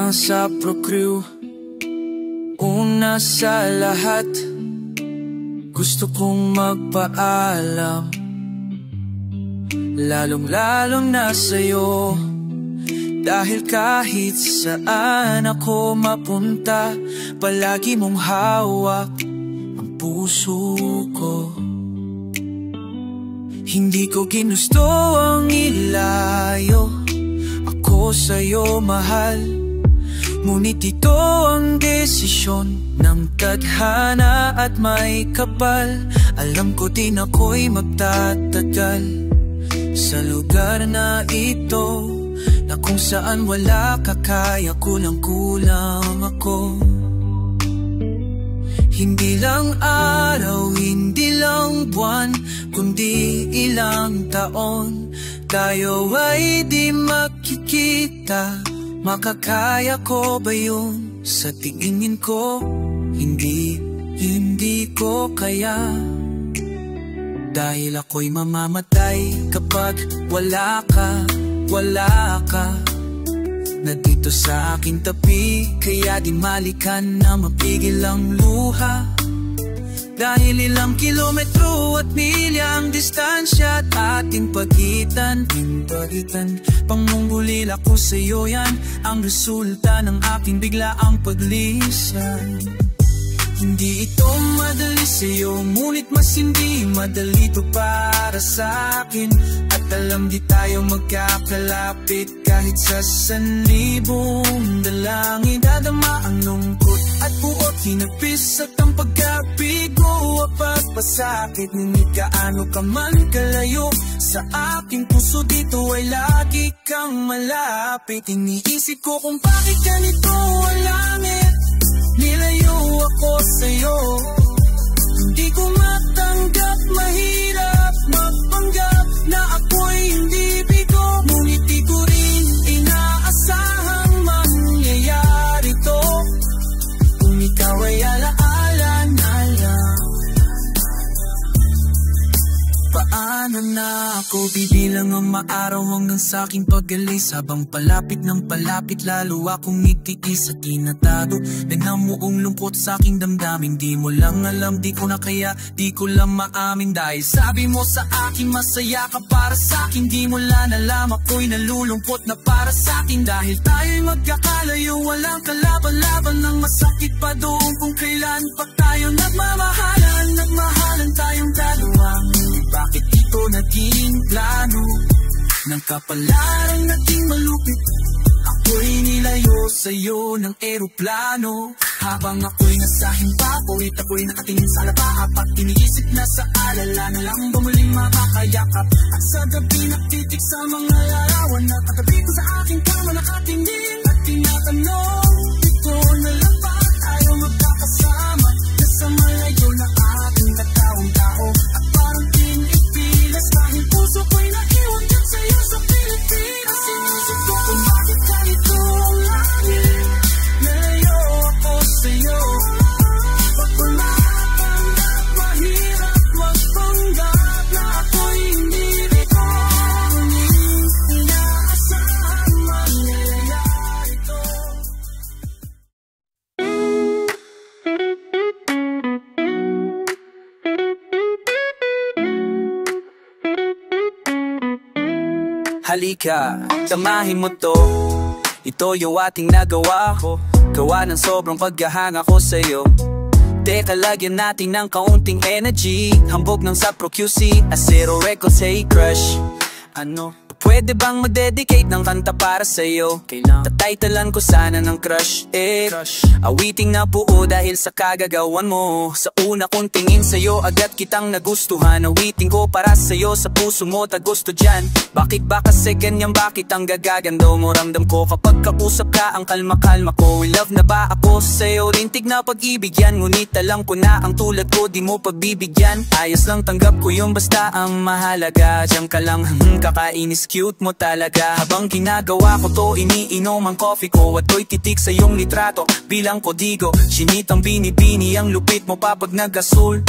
ng Sapro Crew. Una sa lahat, gusto kong magpaalam, lalong-lalo na sa'yo. Dahil kahit saan ako mapunta, palagi mong hawak ang puso ko. Hindi ko ginusto ang ilayo ako sa'yo, mahal. Ngunit ito ang desisyon ng tadhana at may kapal. Alam ko din ako'y magtatagal sa lugar na ito, na kung saan wala ka, kaya kulang-kulang ako. Hindi lang araw, hindi lang buwan, kundi ilang taon tayo ay di makikita. Makakaya ko ba yun? Sa tingin ko, hindi ko kaya. Dahil ako'y mamamatay kapag wala ka na dito sa aking tabi. Kaya di malikan na mapigil ang luha. Dahil ilang kilometro at milya ang distansya at ating pagitan. Pangunggulil ako sa'yo, yan ang resulta ng aking biglaang paglisan. Hindi ito madali sa'yo, ngunit mas hindi madali ito para sa'kin. At alam di tayo magkakalapit kahit sa sanlibong dalangin. Dadama ang lungkot at buot, hinapis at ang pagkabigo at pagpasakit. Ngunit gaano ka man kalayo sa aking puso, dito ay lagi kang malapit. Iniisip ko kung bakit ganito ang langit, nilayo ako sa'yo. Hindi ko matanggap, mahirap magpanggap na ako'y hindi bigo. Ngunit di ko rin inaasahang mangyayari to, kung ikaw ay alaala na lang. Paano na ako bibilang ang maaraw hanggang sa aking pag-alis? Habang palapit ng palapit, lalo akong nitiis at tinatado. Namuong lungkot sa aking damdamin. Di mo lang alam, di ko na kaya, di ko lang maamin. Dahil sabi mo sa akin, masaya ka para sa akin. Di mo lang alam, ako'y nalulungkot na para sa akin. Dahil tayo'y magkakalayo, walang kalaban-laban ng masakit pa doon kung kailan pa tayo nagmahalan tayong dalawa. Bakit ito naging plano ng kapalarang naging malupit? Ako'y nilayo sa'yo ng eroplano. Habang ako'y nasa himpapawid, ako'y nakatingin sa lapaap at iniisip na sa alala na lang ba muling makakayakap. At sa gabi naktitik sa mga larawan na katabi ko sa aking kama, nakatingin at tinatanong, ito na lang ba tayo magkakasama? Nasa malayo na ating katawang tao at parang pinipilas, dahil puso ko'y naiwan dyan sa'yo sa Pilipinas. Sinisip ko kung bakit ganito ang langit, nalayo ako sa'yo. Pagpulapan at mahirap magpanggap na ako'y hindi dito, ngunit inaasahan mangyayari ito. Halika, samahin mo to. Ito yung ating nagawa ko, gawa ng sobrang paghahanga ko sa'yo. Teka, lagyan natin ng kaunting energy. Hambog ng Sapro QC, Acero Records, hey crush. Ano? Pwede bang mag-dedicate ng kanta para sa'yo? Tataytalan ko sana ng crush, awiting na buo dahil sa kagagawan mo. Sa una kong tingin sa'yo, agad kitang nagustuhan. Awiting ko para sa'yo, sa puso mo tagusto dyan. Bakit ba kasi ganyan, bakit ang gagaganda mo? Ramdam ko kapag kausap ka, ang kalma-kalma ko. In love na ba ako sa'yo? Rintig na pag-ibig yan, ngunit alam ko na ang tulad ko di mo pagbibigyan. Ayos lang, tanggap ko yung basta ang mahalaga. Diyan ka lang, kakainis, cute mo talaga. Habang ginagawa ko to, iniinom ang coffee ko at ko'y titik sa iyong litrato bilang kodigo. Sinitang binibini ang lupit mo pa pag nag-asul.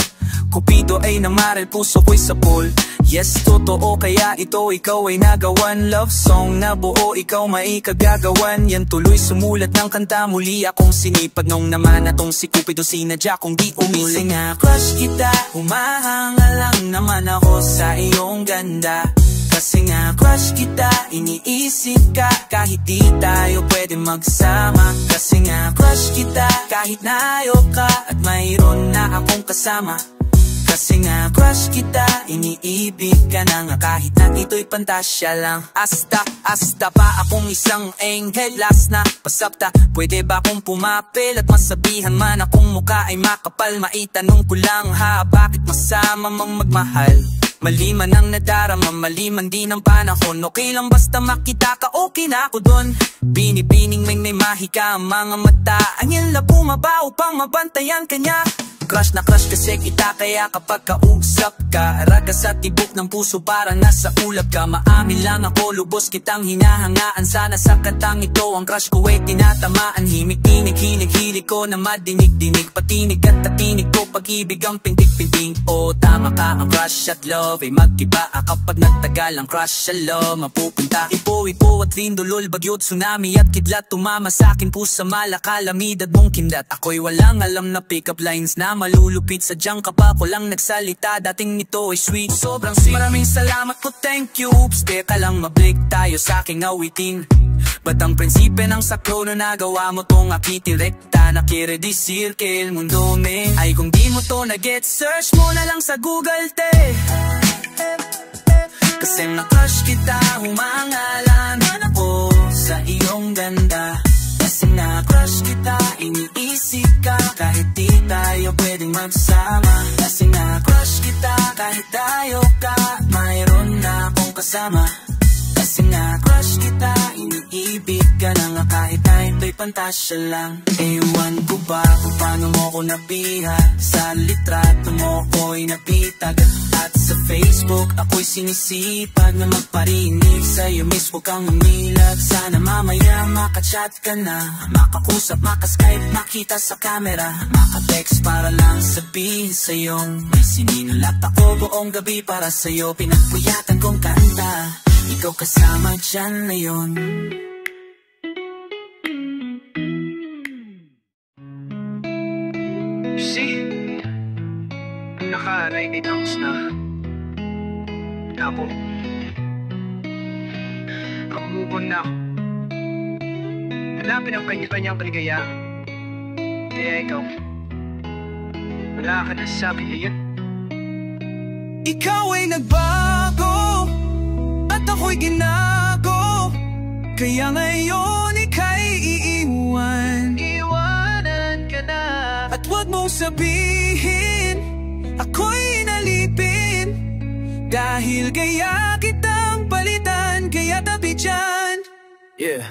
Kupido ay namaral, puso ko'y sapul. Yes, totoo, kaya ito ikaw ay nagawan. Love song na buo, ikaw may kagagawan. Yan tuloy sumulat ng kanta, muli akong sinipag. Nung naman atong si Cupido sinadya kung di umili. Kasi nga crush kita, humahanga lang naman ako sa iyong ganda. Kasi nga crush kita, iniisip ka kahit di tayo pwede magsama. Kasi nga crush kita, kahit naayok ka at mayroon na akong kasama. Kasi nga crush kita, iniibig ka na nga kahit na ito'y pantasya lang. Asta pa akong isang angel, last na pasapta. Pwede ba akong pumapil at masabihan man akong mukha ay makapal? Maitanong ko lang ha, bakit masama mang magmahal? Mali man ang nadarama, mali man din ang panahon. Okay lang basta makita ka, okay na ako dun. Binibining may mahika ang mga mata. Ang la bumaba upang mabantayan kanya. Crush na crush kasi kita, kaya kapag kausap ka, raga sa tibok ng puso parang nasa ulap ka. Maamin lang ako, lubos kitang hinahangaan. Sana sa katang ito ang crush ko ay tinatamaan. Himik-tinig, hinig-hilig ko na madinig-dinig. Patinig at tatinig ko, pag-ibig ang pintig-pinting. O tama ka, ang crush at love ay mag-iba. Kapag nagtagal ang crush at love mapupunta. Ipo at lindolol, bagyo, tsunami at kidlat. Tumama sa'kin pusa, malakalamidad mong kindat. Ako'y walang alam na pick-up lines na malulupit. Sadyang kapa ko lang nagsalita, dating nito ay sweet, sobrang sweet. Maraming salamat po, thank you. Oops, teka lang, mablik tayo sa aking awitin. Ba't ang prinsipe ng saklo na nagawa mo tong akitin rekta? Nakiredy circle, mundo me. Ay kung di mo to na-get, search mo na lang sa Google te. Kasi na-crush kita, humangalan ako sa iyong ganda. Kasi na-crush kita, iniisip ka kahit di tayo pwedeng magsama. Kasi na-crush kita, kahit tayo ka, mayroon na akong kasama. Kasi na-crush kita, iniibig ka na nga kahit na ito'y pantasya lang. Ewan ko ba kung paano mo ko nabiha, sa litrato mo ko'y napitag. At sa Facebook ako'y sinisipag na magparinig sa'yo, miss huwag kang umilag. Sana mamaya makachat ka na, makakusap, makaskype, makita sa camera, makatext para lang sabihin sa'yo may sininulat ako buong gabi para sa'yo. Pinagpuyatan kong kanta, ikaw kasama dyan na yun. See? Naka-90 pounds na ako. Kamubon na ako. Hanapin ang kanya-kanyang kaligaya. Kaya ikaw, wala ka na sa akin ngayon. Ikaw ay nagbago at ako'y ginago, kaya ngayon ika'y iiwan. Iwanan ka na. At huwag mong sabihin ako'y inalipin, dahil kaya kitang palitan, kaya tabi dyan. Yeah.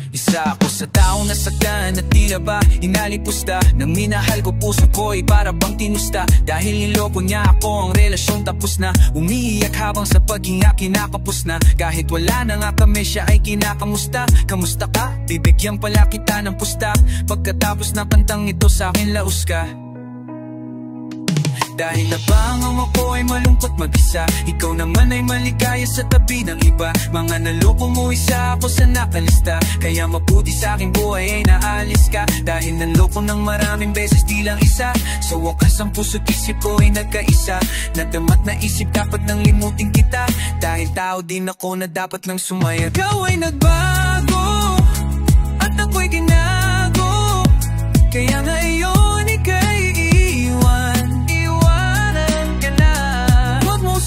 Isa ako sa taong nasaktan at tila ba inalipusta. Nang minahal ko puso ko'y para bang tinusta. Dahil niloko niya ako, ang relasyon tapos na. Umiiyak habang sa paghinga kinakapos na. Kahit wala na nga kami, siya ay kinakamusta. Kamusta ka? Bibigyan pala kita ng pusta. Pagkatapos na kantang ito sa'kin laos ka. Dahil nabangang ako ay malungkot mag-isa, ikaw naman ay maligaya sa tabi ng iba. Mga naloko mo, isa ako sa nakalista, kaya mabuti sa aking buhay ay naalis ka. Dahil naloko ng maraming beses di lang isa, sa wakas ang puso't isip ko ay nagkaisa. Nadamat na isip dapat nang limutin kita, dahil tao din ako na dapat lang sumaya. Ikaw ay nagbago at ako'y ginago, kaya ngayon ika'y iiwan.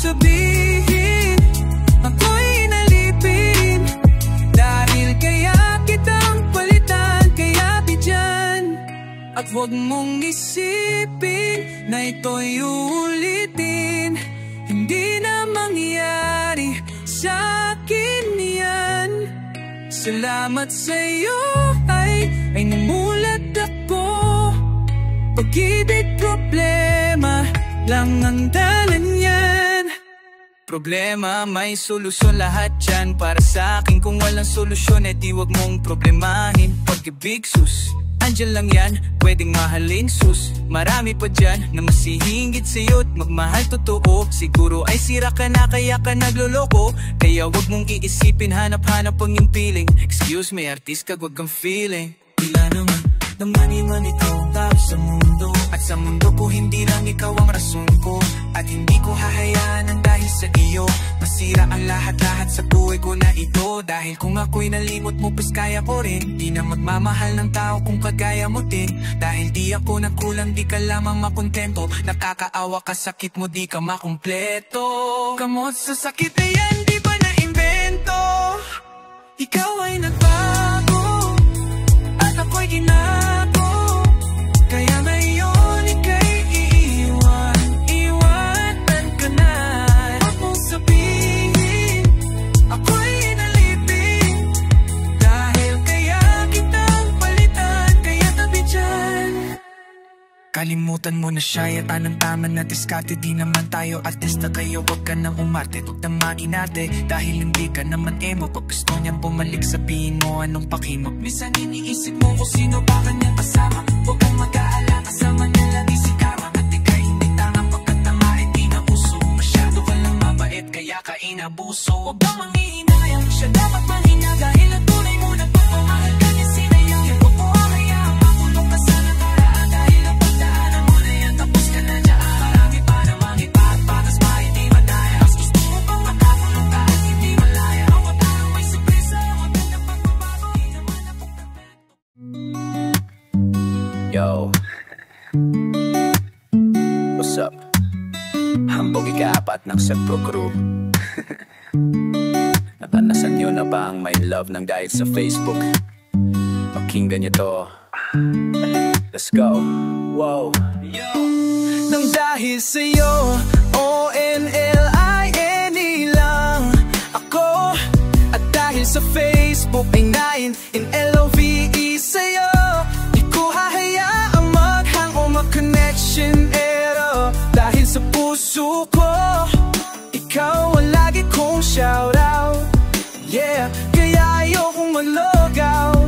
Sabihin ako'y inalipin, dahil kaya kitang palitan, kaya di dyan. At huwag mong isipin na ito'y uulitin, hindi na mangyari sa'kin yan. Salamat sa'yo ay namulat ako. Pag-ibig problema lang ang dalan yan. Problema, may solusyon lahat dyan para sa akin. Kung walang solusyon, di wag mong problemahin. Pag-ibig sus, Andyan lang yan, pwedeng mahalin sus. Marami pa dyan na masihingit sa'yo't magmahal totoo. Siguro ay sira ka na kaya ka nagloloko. Kaya wag mong iisipin, hanap-hanap ang yung feeling. Excuse me, artist ka, wag kang feeling. Tila naman ng mani-man ikaw tao sa mundo. At sa mundo ko hindi lang ikaw ang rason ko. At hindi ko hahayaan ang dahil sa iyo masira ang lahat-lahat sa buhay ko na ito. Dahil kung ako'y nalimot mo pas kaya ko rin. Di na magmamahal ng tao kung kagaya mo din. Dahil di ako nagkulang, di ka lamang makontento. Nakakaawa ka, sakit mo, di ka makumpleto. Kamot sa sakit na yan, di ba na-invento? Ikaw ay nagbago at ako'y ginako. Kaya ngayon ika'y iiwan ka na. Huwag mong sabihin ako'y inalipin. Dahil kaya kitang palitan, kaya tabi dyan. Kalimutan mo na siya, yata ng tama na diskarte. Di naman tayo artista, kayo wag ka nang umarte. Huwag nang makinate, dahil hindi ka naman emo. Pag gusto niyang bumalik, sabihin mo anong pakimo. Minsan iniisip mo kung sino ba kanyang kasama. Huwag kang mag-aalala, kasama niya lagi si Kama. At ika'y hindi tanga pagkatamain, di na uso. Masyado ka lang mabait, kaya ka inabuso. Huwag kang manghihinayang, siya dapat manghina. Dahil ang tunay mo nagpapamahal ka niya sinayang. Huwag mo akayaan, makulong ka sa nakaraan. Dahil ang pagdaanan mo na yan, tapos ka na dyan. Marami pa namang iba at patas pa hindi madaya. Mas gusto mo pang makakulong ka at hindi malaya. Awat parang may surpresa, huwag ka na pagbabago. Di naman ako perfecto. Yo, what's up? Hambog ika-apat ng Sepro Crew. Natanasan nyo na ba ang may love ng dahil sa Facebook? Pakinggan nyo to. Let's go. Wow. Nang dahil sa'yo, ONLINE lang ako. At dahil sa Facebook ay 9 in LOVE sa'yo. Di ko hahayaang maghang o mag-connection error. Dahil sa puso ko, ikaw ang lagi kong shoutout. Yeah, kaya ayokong mag-log out.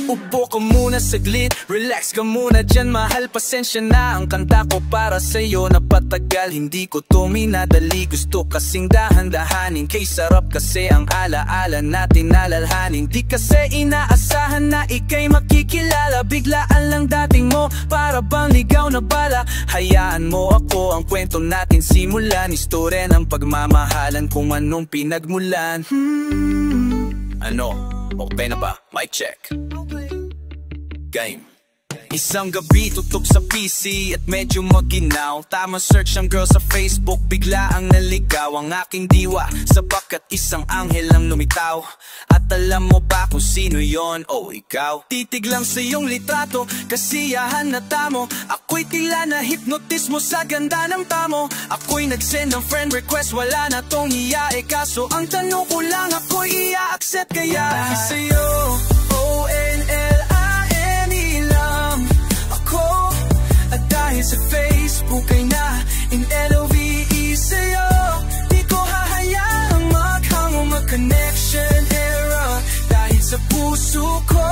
Upo ka muna saglit, relax ka muna dyan mahal. Pasensya na ang kanta ko para sa'yo napatagal. Hindi ko to minadali, gusto kasing dahan-dahanin. Kay sarap kasi ang alaala natin nalalhanin. Di kasi inaasahan na ika'y makikilala. Biglaan lang dating mo, para bang ligaw na bala. Hayaan mo ako, ang kwento natin simulan. Istorya ng pagmamahalan kung anong pinagmulan. Ano? Okay na ba? Mic check. Game. Isang gabi tutok sa PC at medyo maginaw. Tama search ang girl sa Facebook, bigla ang naligaw ang aking diwa. Sapagat isang anghel ang lumitaw. At alam mo ba kung sino yon? Oh, ikaw. Titig lang sa iyong litrato, kasiyahan na tamo. Ako'y tila na hypnotis mo sa ganda ng tamo. Ako'y nag-send ng friend request, wala na tong hiyae. Kaso ang tanong ko lang, ako'y i-accept kaya. Dahil sa'yo, ONLINE lang ako. At dahil sa Facebook ay na in LOVE sa'yo. Di ko hahayaang maghang o mag-connection error. Dahil sa puso ko,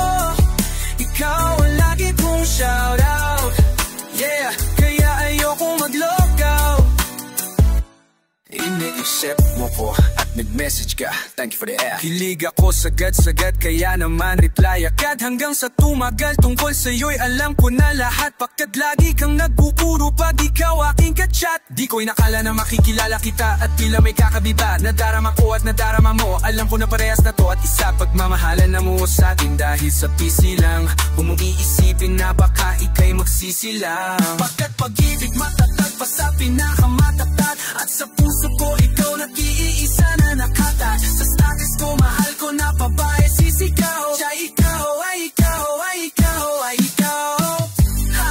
ikaw ang lagi kong shoutout. Yeah, kaya ayokong mag-log out. Ini-accept mo ko at nag-message ka, thank you for the app. Hilig ako sagad-sagad, kaya naman reply agad. Hanggang sa tumagal tungkol sa'yo'y alam ko na lahat. Pagkat lagi kang nagpupuro pag ikaw aking ka-chat. Di ko inakala na makikilala kita at tila may kakabiba. Nadarama ko at nadarama mo, alam ko na parehas na to. At isa pagmamahalan na mo sa atin dahil sa PC lang. Kung mong iisipin na baka ika'y magsisilang. Pagkat pag-ibig matatag pa sa pinakamatatag. At sa puso ko ikaw nag-iisa na nakatag. Sa status ko mahal ko na babae sisigaw. Siya ikaw ay ikaw ay ikaw ay ikaw. Ha,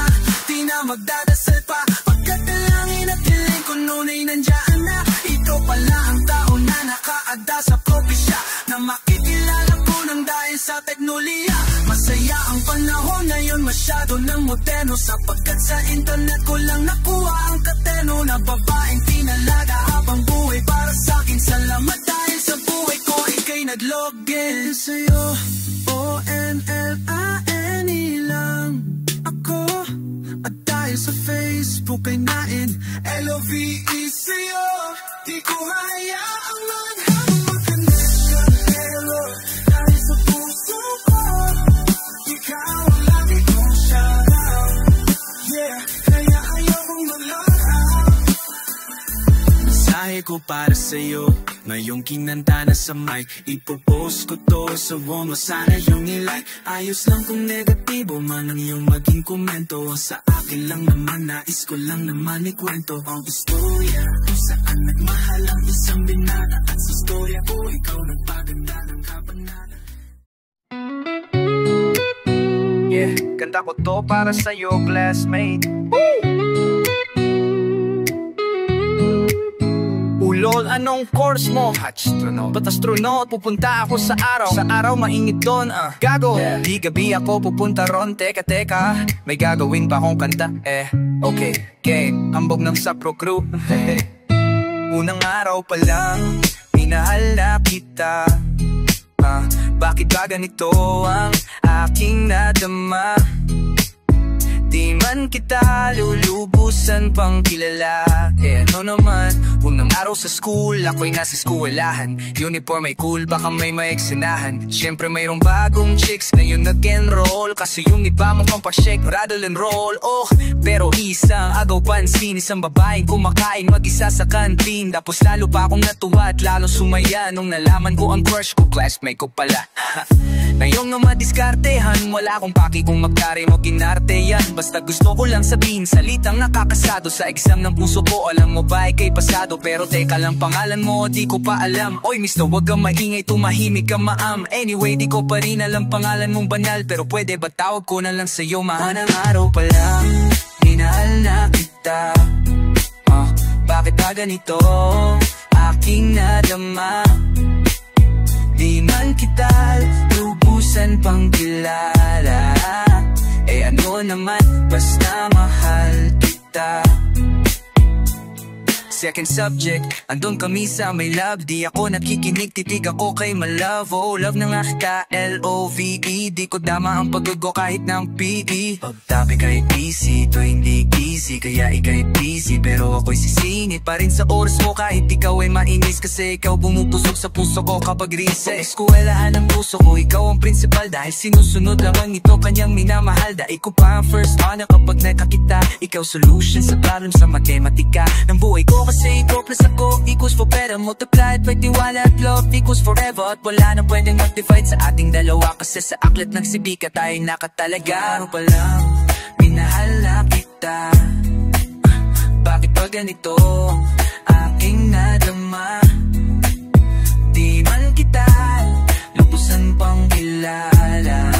di na magdadasal pa. Pagkat dalangin at hiling ko noon ay nandiyan na. Ito pala ang tao na nakaada sa probinsya. Na makikilala ko nang dahil sa teknolohiya. Masaya ang panahon ngayon, masyado ng moderno. Sapagkat sa internet ko lang nakuha ang kateno. Na babaeng tinalaga habang buhay para sa'kin. Salamat dahil sa buhay ko ika'y nag-login sa'yo. L-O-N-L-I-N-E lang ako. At tayo sa Facebook ay nain L-O-V-E sa'yo. Di ko hayaang maghabang mag-connect sa pero dahil sa puso ko ikaw ang lagi kong shout-out. Yeah, kaya ayokong mag-log out. Mensahe ko para sa'yo ngayong kinanta na sa mic. Ipopost ko to sa wall mo, sana yung i-like. Ayos lang kung negatibo man ang iyong maging komento. Sa akin lang naman, nais ko lang naman ikwento ang istorya kung saan nagmahal ang isang binata. At sa istorya ko, ikaw nagpaganda ng kabanata. Yeah, kanta ko to para sa'yo, classmate. Ulol, anong course mo? Astronaut. Ba't astronaut? Pupunta ako sa araw. Sa araw, mainit doon, gago, yeah. Di gabi ako pupunta ron. Teka, may gagawin pa akong kanta. Okay, game, hambog ng Sapro Crew. Unang araw pa lang, minahal na kita. Bakit ba ganito ang aking nadama? Di man kita lulubusan pang kilala. Ano naman, unang araw sa school, ako'y nasa eskwelahan. Uniform ay cool, baka may maeksinahan. Siyempre mayroong bagong chicks, ngayon nag-enroll. Kasi yung iba mo pang pa-shake, rattle and roll. Oh, pero isang agaw pansin, isang babaeng kumakain mag-isa sa kantin. Tapos lalo pa akong natuwa at lalo sumaya nung nalaman ko ang crush ko, classmate ko pala. Ngayong nga madiskartehan, wala akong paki kung magkari mo kinarte yan. Basta gusto ko lang sabihin, salitang nakakasado. Sa exam ng puso ko, alam mo ba ikay pasado. Pero teka lang, pangalan mo, di ko pa alam. Oy mister, wag kang maingay, tumahimik ka maam. Anyway, di ko pa rin alam pangalan mong banal. Pero pwede ba tawag ko na lang sa'yo, mahanang araw pa lang, minahal na kita. Bakit ba ganito aking nadama? Di man kita lubusan pang kilala. Ano naman, basta mahal kita. Second subject, andun kami sa may love. Di ako nakikinig, titig ako kay my love. Oh, love na nga kita, L-O-V-E. Di ko dama ang paggugo kahit ng P.E. Pagtabi kahit easy, to hindi easy. Kaya ikay busy, pero ako'y sisingit pa rin sa oras mo. Kahit ikaw ay mainis, kasi ikaw bumupusok sa puso ko kapag recess. Eskwelahan ng puso ko, ikaw ang principal. Dahil sinusunod lamang ito kanyang minamahal. Dahil ko pa ang first honor kapag nakakita. Ikaw solution sa problem sa matematika ng buhay ko. Kasi ikaw plus ako equals for better, multiplied by tiwala at love equals forever. At wala na pwedeng mag-divide sa ating dalawa. Kasi sa aklat ng sibika tayo nakatalaga. Araw pa lang, minahal na kita. Bakit ba ganito aking nadama? Di man kita lubusan pang kilala.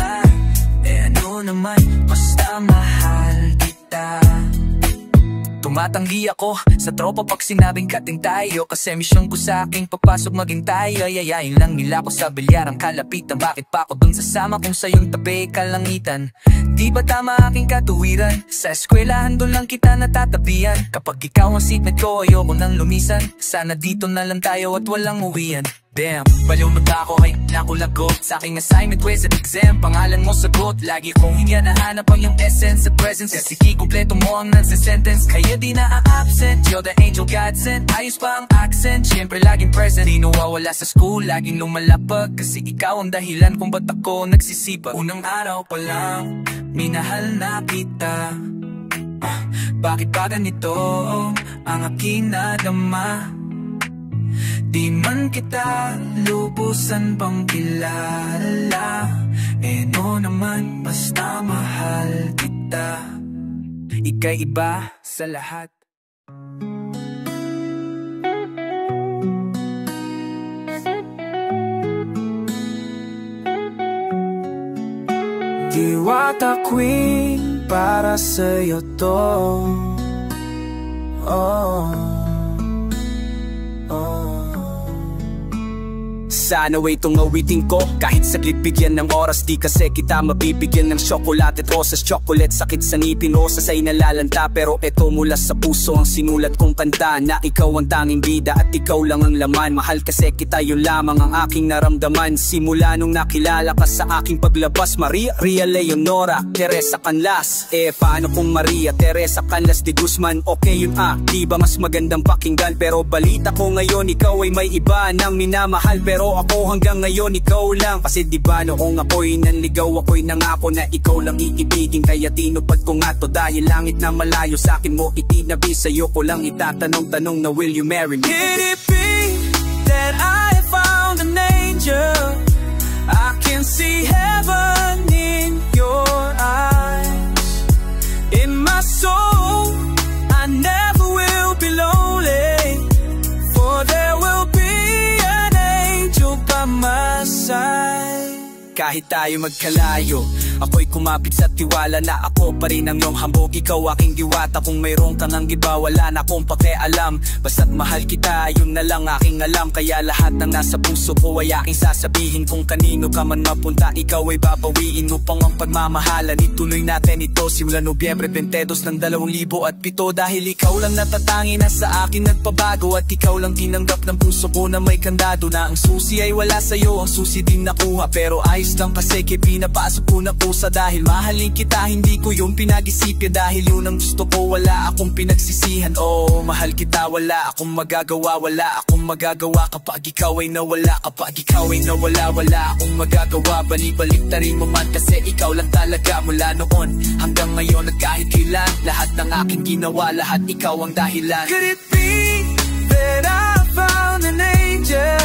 Ano naman, basta mahal kita. Tumatanggi ako sa tropa pag sinabing kating tayo. Kasi misyon ko sa aking papasok maging tayo. Yayain lang nila ko sa bilyarang kalapitan. Bakit pa ako dun sasama kung sa iyong tabi kalangitan? Di ba tama aking katuwiran? Sa eskwelahan dun lang kita natatabihan. Kapag ikaw ang seatmate ko, ayoko nang lumisan. Sana dito na lang tayo at walang uwian. Damn, baliw na ako ay nakulagot sa aking assignment quiz at exam. Pangalan mo sagot, lagi kong hinahanap ang iyong essence sa presence. Kasi kikumpleto mo ang nasa-sentence, kaya di na-absent. You're the angel God sent, ayos pa ang accent. Siyempre laging present, di nawawala sa school, laging lumalapag. Kasi ikaw ang dahilan kung ba't ako nagsisipag. Unang araw pa lang, minahal na kita. Bakit ba ganito ang aking nadama? Di man kita lubusan pang kilala. Ano naman, basta mahal kita. Ika'y iba sa lahat. Diwata Queen, para sa'yo to. Sana way itong awitin ko kahit saglit bigyan ng oras. Di kasi kita mabibigyan ng chocolate at rosas. Chocolate sakit sa ngipin, rosas ay nalalanta. Pero eto mula sa puso ang sinulat kong kanta, na ikaw ang tanging bida at ikaw lang ang laman. Mahal kasi kita, yun lamang ang aking naramdaman. Simula nung nakilala ka sa aking paglabas. Maria Leonora Teresa Canlas. Paano kung Maria Teresa Canlas de Guzman? Okay yun di ba mas magandang pakinggan? Pero balita ko ngayon ikaw ay may iba nang minamahal. Pero ako hanggang ngayon ikaw lang. Kasi di ba noong ako'y nanligaw, ako'y nangako na ikaw lang iibigin. Kaya tinupad ko nga to dahil langit na malayo sa akin mo itinabi. Sa'yo ko lang itatanong-tanong na will you marry me? Could it be that I found an angel? I can see heaven in your eyes. In my soul I never will be lonely, for there will be an angel by my side. Kahit tayo magkalayo, ako'y kumapit sa tiwala na ako pa rin ang iyong hambog. Ikaw aking diwata, kung mayroong kang ang iba wala na akong pakialam. Basta't mahal kita, yun na lang aking alam. Kaya lahat ng nasa puso ko ay aking sasabihin. Kung kanino ka man mapunta, ikaw ay babawiin upang ang pagmamahalan ituloy natin ito. Simula Nobyembre 22 ng 2007. Dahil ikaw lang natatangi na sa akin nagpabago, at ikaw lang tinanggap ng puso ko na may kandado. Na ang susi ay wala sa'yo, ang susi din nakuha. Pero ayos lang kasi kay pinapasok ko na pusa. Dahil mahalin kita, hindi ko yung pinag-isipin. Dahil yun ang gusto ko, wala akong pinagsisihan. Oh, mahal kita, wala akong magagawa. Wala akong magagawa kapag ikaw ay nawala. Kapag ikaw ay nawala, wala akong magagawa. Balik-baliktarin mo man kasi ikaw lang talaga. Mula noon hanggang ngayon at kahit kailan, lahat ng aking ginawa, lahat ikaw ang dahilan. Could it be that I found an angel?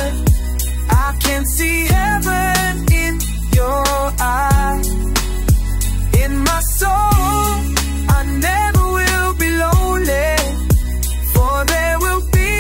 I can see heaven in your eyes. In my soul I never will be lonely, for there will be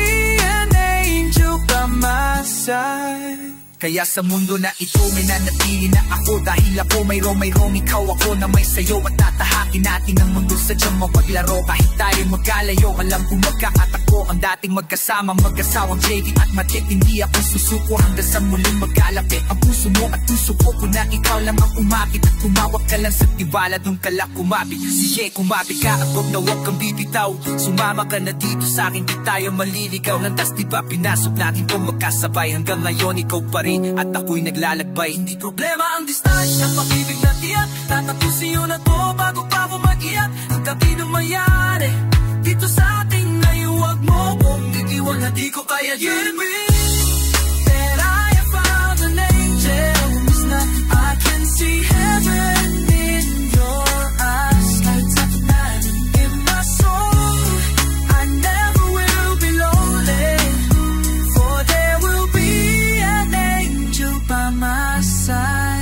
an angel by my side. Kaya sa mundo na ito may nanatili na ako. Dahil ako mayroong ikaw ako na may sayo. At tatahakin natin ang mundo sa diyang mapaglaro. Kahit tayo magkalayo, alam kong magkakatakbo. Ang dating magkasamang mag-asawang JV at Matik. Hindi ako susuko hanggang sa muling magkalapit. Ang puso mo at puso ko na ikaw lang ang umapit. At tumawag ka lang sa tiwala nung kalak kumapit. Sige, kumapit ka at huwag na huwag kang bibitaw. Sumama ka na dito sa akin, di tayo maliligaw. Landas diba pinasok natin kung magkasabay. Hanggang ngayon ikaw pa rin at ako'y naglalakbay. Hindi problema ang distansya, pag-ibig na tiyak. Tatapusin yun na to bago pa ako mag-iyak. Hanggang di na mayari dito sa ating ngayon, huwag mo kong titiwag na di ko kaya yun. That I have found an angel, is not I can see heaven in your eyes. Lights up the night in my soul, I never will be lonely, for there will be an angel by my side.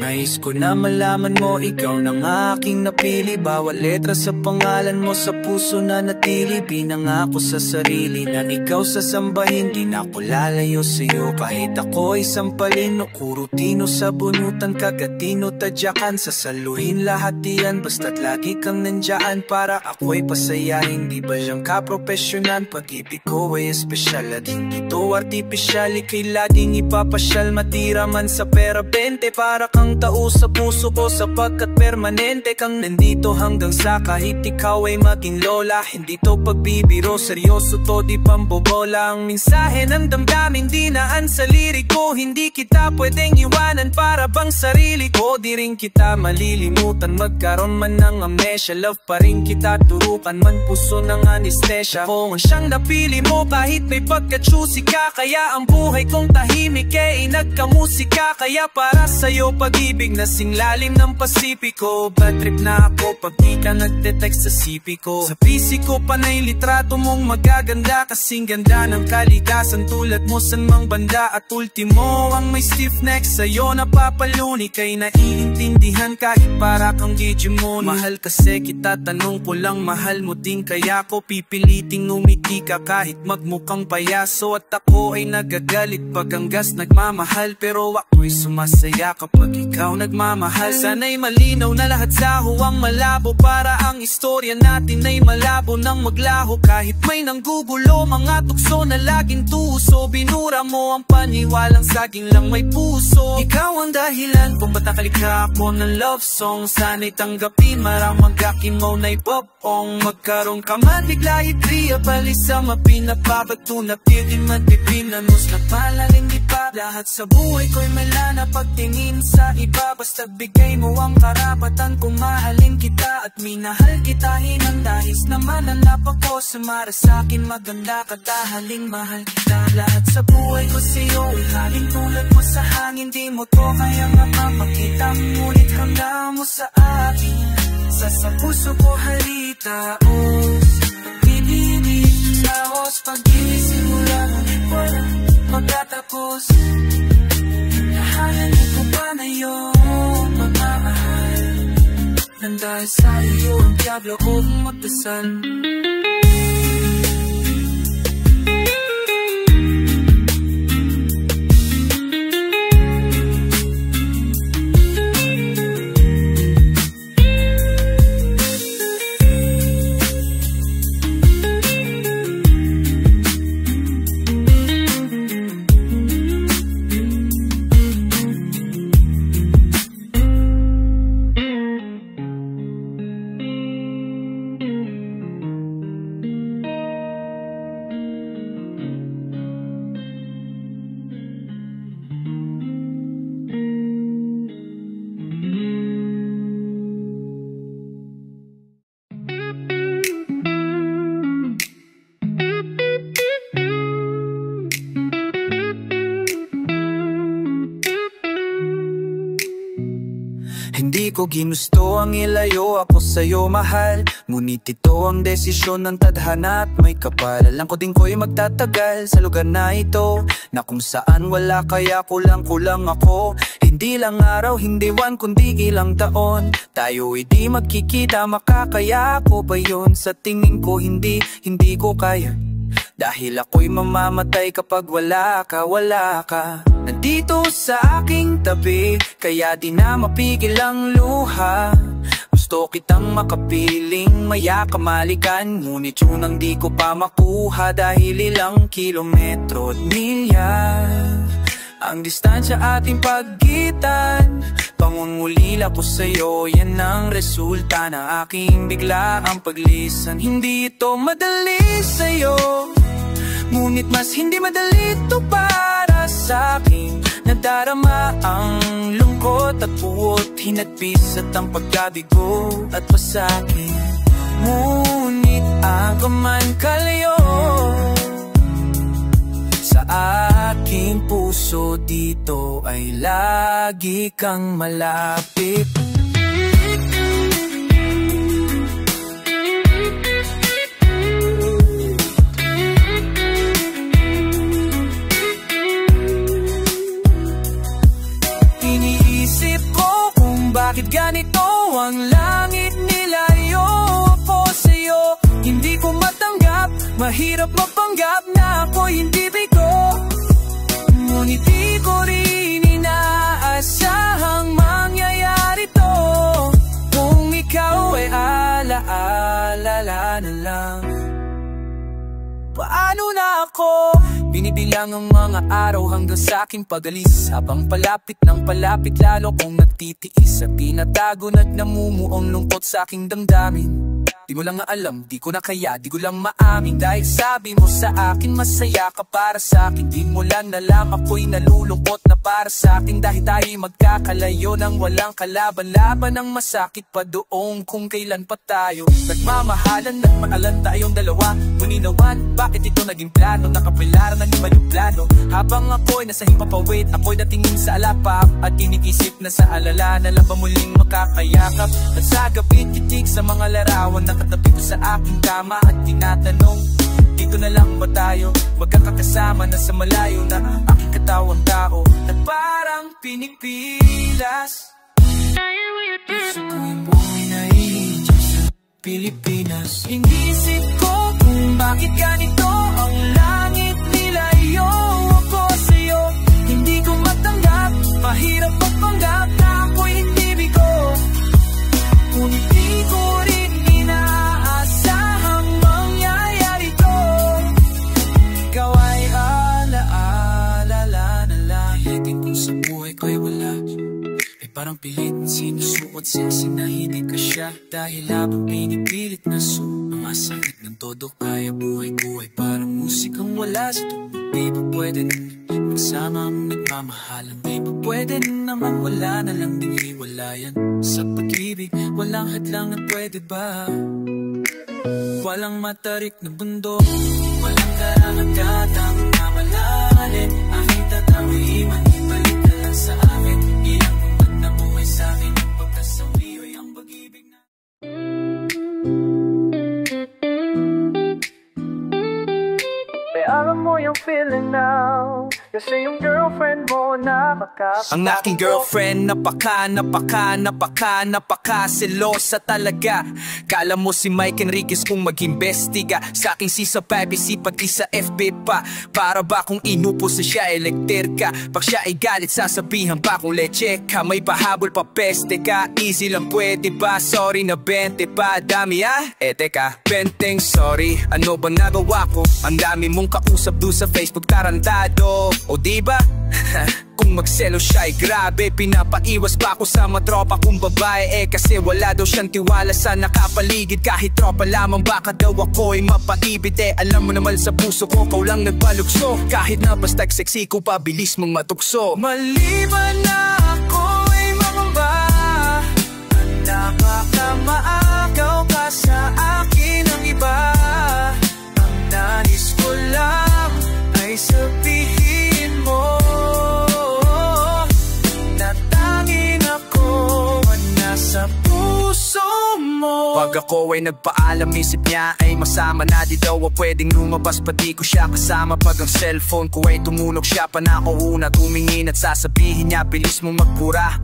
Nais ko na malaman mo, ikaw nang aking napili. Bawat letra sa pangalan mo sa puso na natili. Pinangako sa sarili na ikaw sasambahin. Di na ako lalayo sa'yo kahit ako'y sampalin o kurutino sa bunutan, kagatino, tadyakan. Sasaluhin lahat diyan basta't lagi kang nandyan para ako'y pasayahin. Di ba siyang kaprofesyonan, pag-ibig ko ay espesyal at hindi to artipisyal. Ika'y laging ipapasyal, matira man sa pera 20 para kang tao sa puso ko, sapagkat permanente kang nandito hanggang sa kahit ikaw ay maging lola. Hindi to pagbibiro, seryoso to, di pambobola. Ang mensahe ng damdamin dinaan sa liriko. Hindi kita pwedeng iwanan para bang sarili ko. Di rin kita malilimutan magkaroon man ng amnesia. Love pa rin kita turukan man puso ng anestesya. Kung siyang napili mo kahit may pagka-choosy ka. Kaya ang buhay kong tahimik ay nagkamusika. Kaya para sa'yo pag-ibig pag-ibig na singlalim ng Pasipiko. Bad trip na ako pag di ka nagte-text sa CP ko. Sa PC ko panay litrato mong magaganda, kasing ganda ng kalikasan tulad mo san mang banda. At ultimo ang may stiff neck sa'yo napapaluni, kay naiintindihan kahit para kang Digimon. Mahal kasi kita, tanong ko lang mahal mo din kaya ko pipiliting umiti ka kahit magmukhang payaso. At ako ay nagagalit pag ang gas nagmamahal, pero ako'y sumasaya kapag ikaw nagmamahal. Sana'y malinaw na lahat sa huwang malabo, para ang istorya natin ay malabo nang maglaho. Kahit may nanggugulo, mga tukso na laging tuso, binura mo ang paniwalang saging lang may puso. Ikaw ang dahilan kung ba't nakalikha ako ng love song. Sana'y tanggapin, marang mag-akin mo na'y popong. Magkaroon ka man bigla itriya, balisa mapinapabato na pili matipinanos na palalim di pa. Lahat sa buhay ko'y malana pagtingin sa iba, basta bigay mo ang karapatan kung mahalin kita. At minahal kita, hinandahis naman ang lapa ko. Sumara sa'kin maganda ka, dahaling mahal kita. Lahat sa buhay ko sa'yo ay haling tulad mo sa hangin. Di mo to kaya nga mamakita, ngunit handa mo sa akin. Sa puso ko halitaos, pinilit laos. Pag-iisip mo lang, wala magtatapos. Nahanan ko pa na yung pagmamahal, nang dahil sa iyo ang diablo ko magdasal. Hindi ko ginusto ang ilayo ako sa'yo mahal, ngunit ito ang desisyon ng tadhana at may kapal. Alam ko din ko'y magtatagal sa lugar na ito, na kung saan wala kaya kulang-kulang ako. Hindi lang araw, hindi buwan, kundi ilang taon tayo'y di magkikita, makakaya ko ba yun? Sa tingin ko hindi ko kaya, dahil ako'y mamamatay kapag wala ka. Nandito sa aking tabi, kaya di na mapigil ang luha. Gusto kitang makapiling, maya kamalikan, ngunit yun ang di ko pa makuha. Dahil ilang kilometro at milya ang distansya ating paggitan. Pangungulila ko sa'yo, yan ang resulta na aking biglaang paglisan. Hindi ito madali sa'yo, ngunit mas hindi madali ito para sa'kin. Nadarama ang lungkot at puwot, hinagpis at ang pagkabigo at pasakit. Ngunit ako man kalayo, sa aking puso dito ay lagi kang malapit. Iniisip ko kung bakit ganito ang langit, nilayo ako sa'yo. Hindi ko matanggap, mahirap mapanggap na ako'y hindi bigo. Ngunit di ko rin inaasahang mangyayari to. Kung ikaw ay alaala na lang, paano na ako? Binibilang ang mga araw hanggang sa aking pagalis, habang palapit ng palapit lalo kong nagtitiis at tinatago at namumuong lungkot sa aking damdamin. Di mo lang nga alam, di ko na kaya, di ko lang maamin. Dahil sabi mo sa akin, masaya ka para sa akin. Di mo lang alam, ako'y nalulungkot na para sa akin. Dahil tayo'y magkakalayo nang walang kalaban-laban. Ang masakit pa doon kung kailan pa tayo nagmamahalan, nagmaalan tayong dalawa. Muninawan, bakit ito naging plano? Nakapilaran na lima yung plano. Habang ako'y nasa himpapawid, ako'y natingin sa alapap at iniisip na sa alala na lang ba muling makakayakap. At sa gabi titig sa mga larawan, nakatabi ko sa aking kama at tinatanong, dito na lang ba tayo magkakasama na sa malayo na aking katawang tao na parang pinipilas. Puso ko'y buhay na iinjak sa Pilipinas. Inisip ko kung bakit ganito ang langit nilayo ako sa'yo. Hindi ko matanggap, mahirap magpanggap na ako'y hindi bigo. Ngunit di ko rin inaasahang mangyayari to. Ikaw ay alaala na lang. Hilitin kung sa buhay ko'y wala, ay parang pilit sinusuot sexy na hindi ka siya. Dahil habang pinipilit na ang asakit ng todo kaya buhay-buhay parang musikang wala sa tugtog. Di ba pwede magsama ang nagmamahalan? Di ba pwede naman wala na lang din hiwalayan? Sa pag-ibig, walang hadlang at pwede ba? Walang matarik na bundok, walang karangat-katang mamalalim. Aking tatawiman, ibalik ka lang sa akin. Ilang buwan na buhay sa akin, ang pagkasawi ay ang pag-ibig na. Alam mo yung feeling now, kasi yung girlfriend mo nakakasama. Ang aking girlfriend napaka-selosa talaga. Kala mo si Mike Enriquez kung mag-imbestiga sa aking sisa privacy pati sa FB pa. Para ba kung inupo sa siya elektrika? Pag siya ay galit sasabihan pa kung leche ka. May pahabol pa peste ka, easy lang pwede ba? Sorry na 20 pa, dami teka, benteng sorry. Ano ba nagawa ko? Ang dami mong kausap doon sa Facebook tarantado. O diba? Kung magselo siya ay grabe. Pinapaiwas pa ako sa mga tropa kong babae kasi wala daw siyang tiwala sa nakapaligid. Kahit tropa lamang baka daw ako ay mapaibig. Alam mo naman sa puso ko, kau lang nagbalukso. Kahit na basta'y sexy ko, pabilis mong matukso. Maliban na ako ay mababa, napakamaagaw ka sa akin ang iba. Ang nais ko lang ay sabihin mo na tanging ako ang nasa puso mo. Pag ako ay nagpaalam, isip niya ay masama na. Di daw pwedeng lumabas, pati ko siya kasama. Pag ang cellphone ko ay tumunog, siya pa na ako una tumingin at sasabihin niya, bilis mong magpura.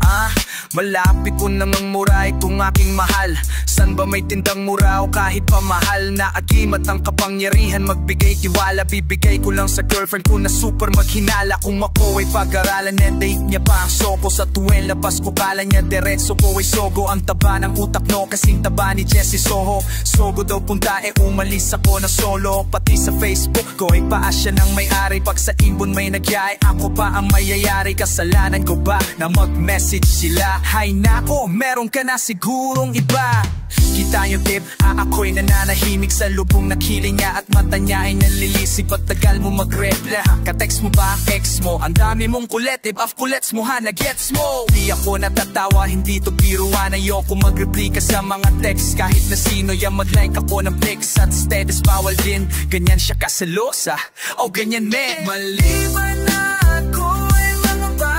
Malapit ko nang ang muray kung aking mahal. San ba may tindang mura o kahit pa mahal? Na agimat ang kapangyarihan magbigay tiwala. Bibigay ko lang sa girlfriend ko na super maghinala. Kung ako ay pag-aralan, date niya pa ang soko. Sa tuwing labas ko kala niya diretso ko ay sogo. Ang taba ng utak no, kasing taba ni Jessie Soho. Sogo daw punta umalis ako na solo. Pati sa Facebook ko ay paasya ng may-ari. Pag sa ibon may nagyay, ako pa ang mayayari. Kasalanan ko ba na mag-message sila? Hay nako, meron ka na sigurong iba. Kita yung tip, ako'y nananahimik sa lubong ng hiling niya. At mata niya ay nalilisip at tagal mo mag-reply. Ka-text mo ba ex mo? Ang dami mong kulit, if kulets mo nag-gets mo. Di ako natatawa, hindi to biruan. Ayoko mag-reply ka sa mga text. Kahit na sino yan mag-like ako ng pics. At status bawal din, ganyan siya kaselosa. O ganyan men. Maliban na ako ay mababa,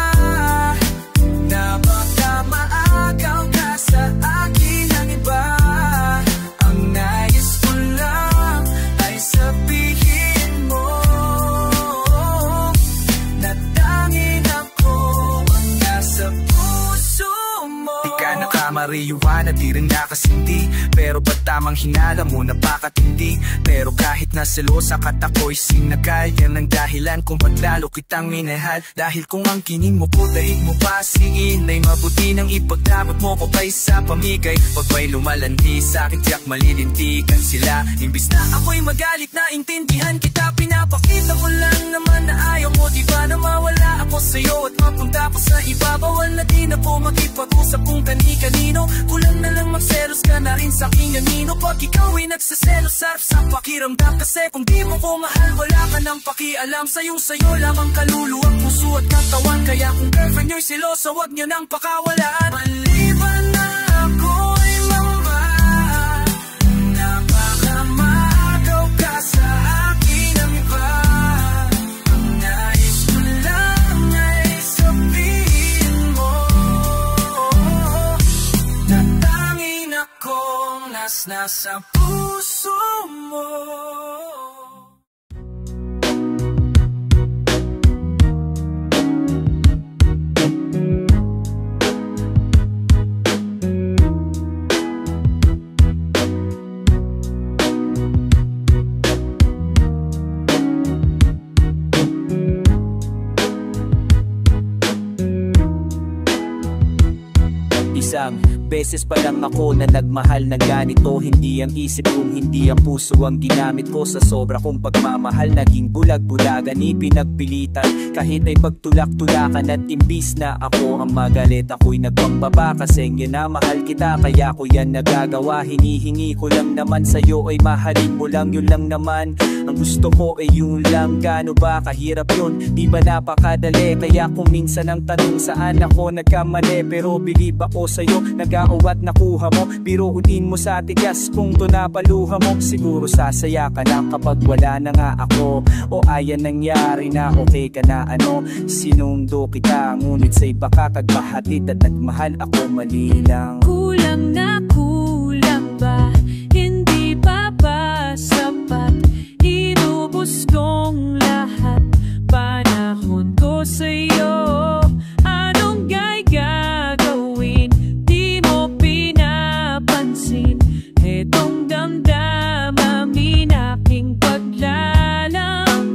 napakamaagaw ka sa akin ang iba. Ang nais ko lang ay sabihin mo na tanging ako ang nasa puso mo. Di ka nakamariyuan at di rin nakasindi, pero ba't tamang hinala mo napakatindi? Pero kahit na selosa ka't ako'y sinakal, yan ang dahilan kung ba't lalo kitang minahal. Dahil kung ang kining mo po dahig mo pa singin, ay mabuti nang ipagdamot mo ko kaysa pamigay. Pag may lumalandi sa'kin tiyak malilintikan sila. Imbis na ako'y magalit na intindihan kita, pinapakita ko lang naman na ayaw mo. Di ba na mawala ako sa'yo at mapunta ako sa iba, bawal na din ako makipag-usap kung kani-kanino. Kulang na lang magselos ka na rin sa aking anino. Pag ikaw ay nagsaselos, sarap sa pakiramdam. Kasi kung di mo ko mahal, wala ka nang pakialam. Sayo lamang kaluluwa, puso at katawan. Kaya kung girlfriend nyo'y silosa, wag nyo nang pakawalaan. Maliban na ako ay mamahal, napakamagaw ka sa akin ang iba. Ang nais ko lang ay sabihin mo na tanging akong nasa puso mo. Isang beses pa lang ako na nagmahal na ganito. Hindi ang isip kong hindi ang puso ang ginamit ko. Sa sobra kong pagmamahal, naging bulag-bulagan, ipinagpilitan. Kahit ay pagtulak-tulakan at imbis na ako ang magalit, ako'y nagpagbaba. Kasi mahal kita, kaya ko yan nagagawa. Hinihingi ko lang naman sa'yo ay mahalin mo lang, yun lang naman. Ang gusto ko ay yun lang. Gaano ba kahirap yun? Di ba napakadali? Kaya kung minsan ang tanong saan ako nagkamali, pero believe ako sa'yo, nag-aawat nakuha mo. Biruin mo sa tigas kung to napaluha mo. Siguro sasaya ka na kapag wala na nga ako. O ayan nangyari na, okay ka na ano. Sinundo kita, ngunit sa'y baka kagbahatid at nagmahal ako, mali lang. Kulang na kulang ba? Hindi pa ba sapat? Inubos kong lahat, panahon ko sa'yo. Anong gagawin? Di mo pinapansin. Etong damdamin aking paglalambing.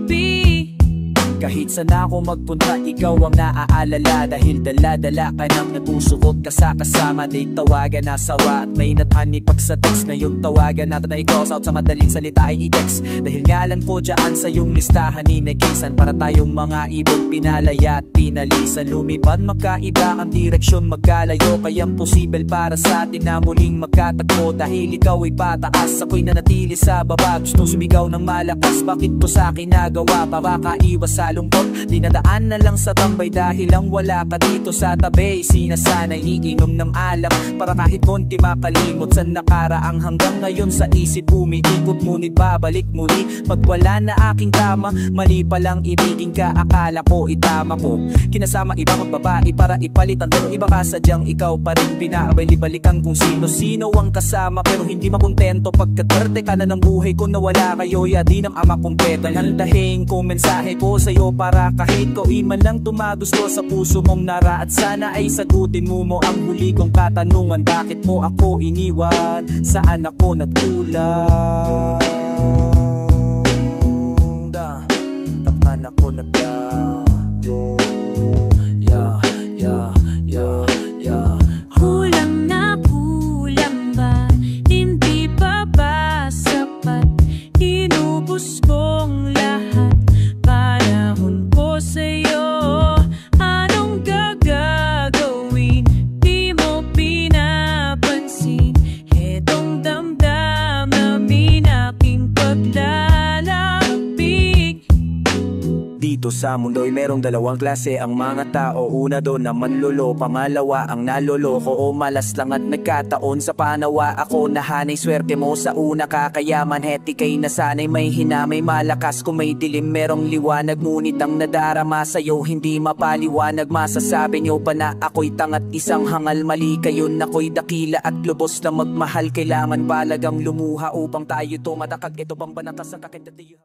Kahit saan ako magpunta, ikaw ang naaalala. Dahil dala-dala ka nang nagusukot ka sa kasama. Di tawagan na sawa at may natani pag sa text. Ngayong tawagan natin na i-cross out, sa madaling salita ay i-text. Dahil ngalan ko dyan sa iyong listahan ni Nekisan. Para tayong mga ibon pinalaya at pinalisan. Lumipad magkaiba ang direksyon, magkalayo. Kayang posible para sa atin na muling magkatagpo. Dahil ikaw ay pataas, ako'y nanatili sa baba. Gusto sumigaw ng malakas, bakit to sa akin nagawa? Para kaiwas sa lungkot, dinadaan na lang sa tambay. Dahil lang wala ka dito sa tabi. Sinasanay iinom ng alak para kahit konti makalimot sa nakaraang. Hanggang ngayon sa isip umiikot, ngunit babalik muli pag wala na aking tama. Mali palang ibigin ka, akala ko itama ko. Kinasama ibang babae para ipalitan, pero iba ka sadyang ikaw pa rin. Pinaabay-balikan kung sino-sino ang kasama, pero hindi makontento pagkaterte ka na ng buhay ko. Nawala kayo, di ng ama kumpeta. Nandahin ko mensahe ko sa'yo para kahit ko man lang tumagusto sa puso mong nara. At sana ay sagutin mo ang huli kong katanungan. Bakit mo ako iniwan? Saan ako nagkulang? Takman ako Kulang na kulang ba? Hindi pa ba sapat? Inubos kong lahat, panahon ko sa'yo. Anong gagawin? Di mo pinapansin. Etong damdamin aking paglalambing. Dito sa mundo'y merong dalawang klase ang mga tao. Una doon na manlolo, pangalawa ang naloloko o malas lang at nagkataon sa panawa. Ako nahanay swerte mo sa una, kakayaman heti kay nasanay may hinamay malakas. Kung may dilim merong liwanag, ngunit ang nadarama sa'yo hindi mapaliwanag. Masasabi nyo pa na ako'y tangat isang hangal, mali kayo na ako'y dakila at lubos na magmahal. Kailangan balagang lumuha upang tayo tumatakag. Ito bang banatas ang kakendatiyo?